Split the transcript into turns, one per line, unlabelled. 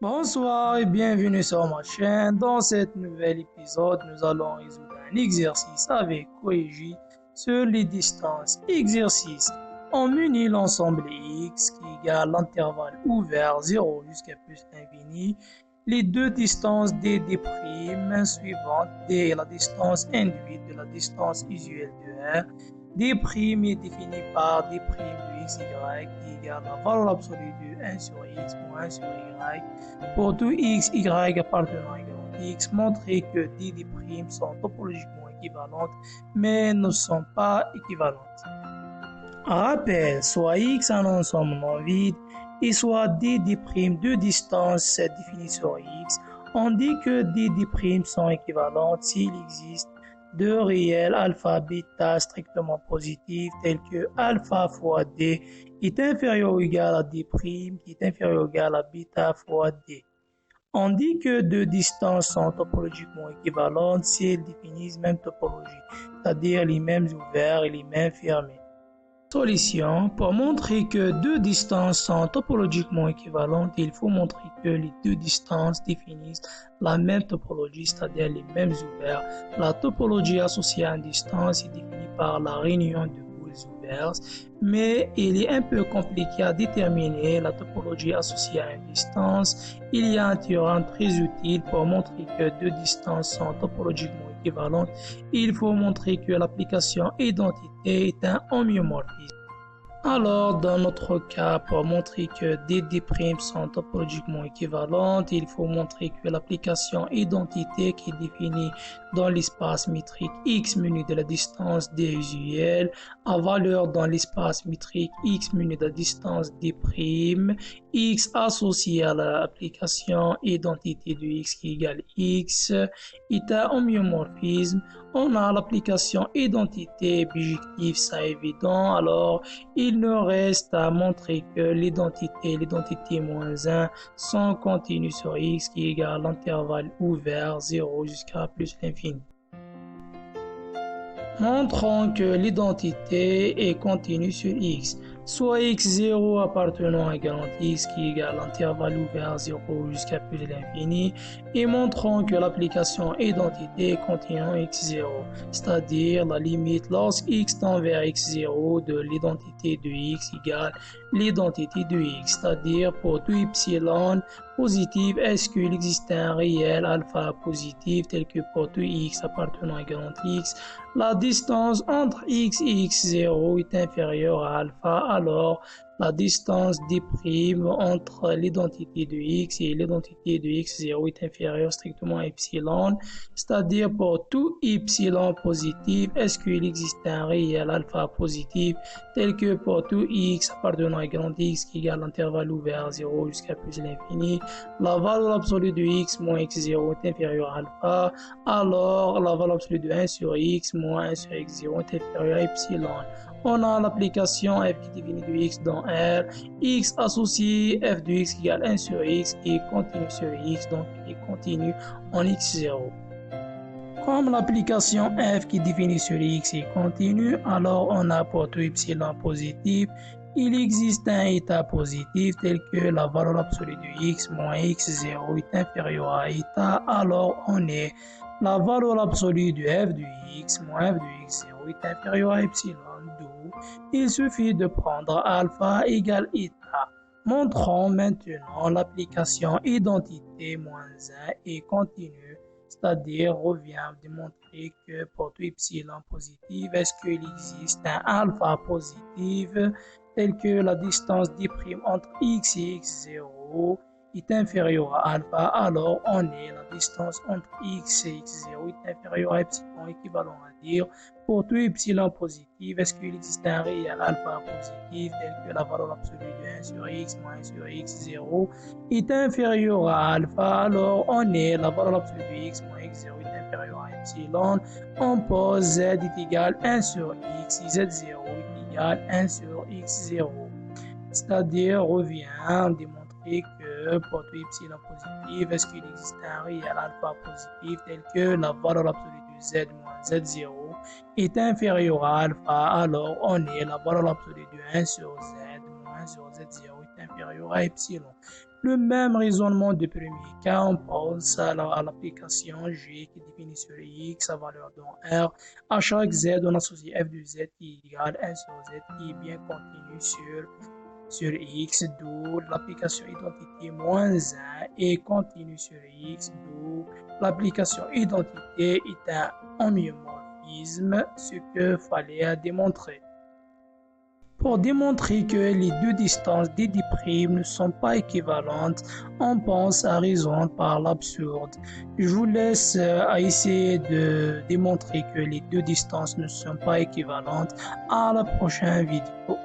Bonsoir et bienvenue sur ma chaîne. Dans cet nouvel épisode, nous allons résoudre un exercice avec Koeji sur les distances. Exercice. On munit l'ensemble x qui égale l'intervalle ouvert 0 jusqu'à plus l'infini. Les deux distances d' suivantes. D est la distance induite de la distance usuelle de R. D' est défini par d' de xy qui égale la valeur absolue de 1 sur x moins 1 sur y. Pour tout x, y appartenant à grand x, montrer que d' sont topologiquement équivalentes, mais ne sont pas équivalentes. Rappel, soit x un ensemble non vide, et soit d' de distance définie sur x. On dit que d' sont équivalentes s'il existe deux réels alpha bêta strictement positifs tels que alpha fois d est inférieur ou égal à d' qui est inférieur ou égal à bêta fois d. On dit que deux distances sont topologiquement équivalentes si elles définissent même topologie, c'est-à-dire les mêmes ouverts et les mêmes fermés. Solution. Pour montrer que deux distances sont topologiquement équivalentes, il faut montrer que les deux distances définissent la même topologie, c'est-à-dire les mêmes ouverts. La topologie associée à une distance est définie par la réunion de boules ouvertes, mais il est un peu compliqué à déterminer la topologie associée à une distance. Il y a un théorème très utile pour montrer que deux distances sont topologiquement équivalentes. Il faut montrer que l'application identité est un homéomorphisme. Alors, dans notre cas, pour montrer que d' sont topologiquement équivalentes, il faut montrer que l'application identité qui est définie dans l'espace métrique x menu de la distance d usuelle a valeur dans l'espace métrique x menu de la distance d', x associé à l'application identité de x qui égale x est un homéomorphisme. On a l'application identité bijective, ça est évident. Alors, il nous reste à montrer que l'identité moins 1 sont continues sur x qui égale l'intervalle ouvert 0 jusqu'à plus l'infini. Montrons que l'identité est continue sur x, soit x0 appartenant à grand x qui égale l'intervalle ouvert 0 jusqu'à plus l'infini, et montrons que l'application identité est continue x0, c'est-à-dire la limite lorsque x tend vers x0 de l'identité de x égale l'identité de x, c'est-à-dire pour tout epsilon positif, est-ce qu'il existe un réel alpha positif tel que pour tout x appartenant à grand x, la distance entre x et x0 est inférieure à alpha, alors la distance d' entre l'identité de x et l'identité de x0 est inférieure strictement à epsilon, c'est-à-dire pour tout epsilon positif, est-ce qu'il existe un réel alpha positif tel que pour tout x appartenant à grand x qui égale l'intervalle ouvert 0 jusqu'à plus l'infini, la valeur absolue de x moins x0 est inférieure à alpha, alors la valeur absolue de 1 sur x moins 1 sur x0 est inférieure à epsilon. On a l'application f qui est définie de x dans R, x associé f de x qui égale 1 sur x qui est continu sur x, donc qui est continu en x0. Comme l'application f qui est définie sur x est continue, alors on a pour tout epsilon positif, il existe un état positif tel que la valeur absolue de x moins x0 est inférieure à état, alors on est la valeur absolue de f de x moins f de x0 est inférieure à epsilon, d'où il suffit de prendre alpha égale état. Montrons maintenant l'application identité moins 1 est continue, c'est-à-dire revient à démontrer que pour tout epsilon positif, est-ce qu'il existe un alpha positif tel que la distance d' entre x et x0 est inférieure à alpha, alors on est la distance entre x et x0 est inférieure à epsilon, équivalent à dire pour tout epsilon positif, est-ce qu'il existe un réel alpha positif tel que la valeur absolue de 1 sur x moins 1 sur x0 est inférieure à alpha, alors on est la valeur absolue de x moins x0 est inférieure à epsilon, on pose z est égal à 1 sur x et z0 est égal à 1 sur x0, c'est-à-dire revient à démontrer que pour tout epsilon positif, est-ce qu'il existe un réel alpha positif tel que la valeur absolue de z moins z0 est inférieure à alpha, alors on est la valeur absolue de 1 sur z moins 1 sur z0 est inférieure à epsilon. le même raisonnement du premier cas. On pense à l'application G qui définit sur X sa valeur dans R. À chaque Z, on associe f de Z qui est égal à 1 sur Z qui est bien contenu sur X, d'où l'application identité moins 1 est continue sur X, d'où l'application identité est un homéomorphisme, ce que fallait démontrer. Pour démontrer que les deux distances des diprimes ne sont pas équivalentes, on pense à raison par l'absurde. Je vous laisse essayer de démontrer que les deux distances ne sont pas équivalentes à la prochaine vidéo.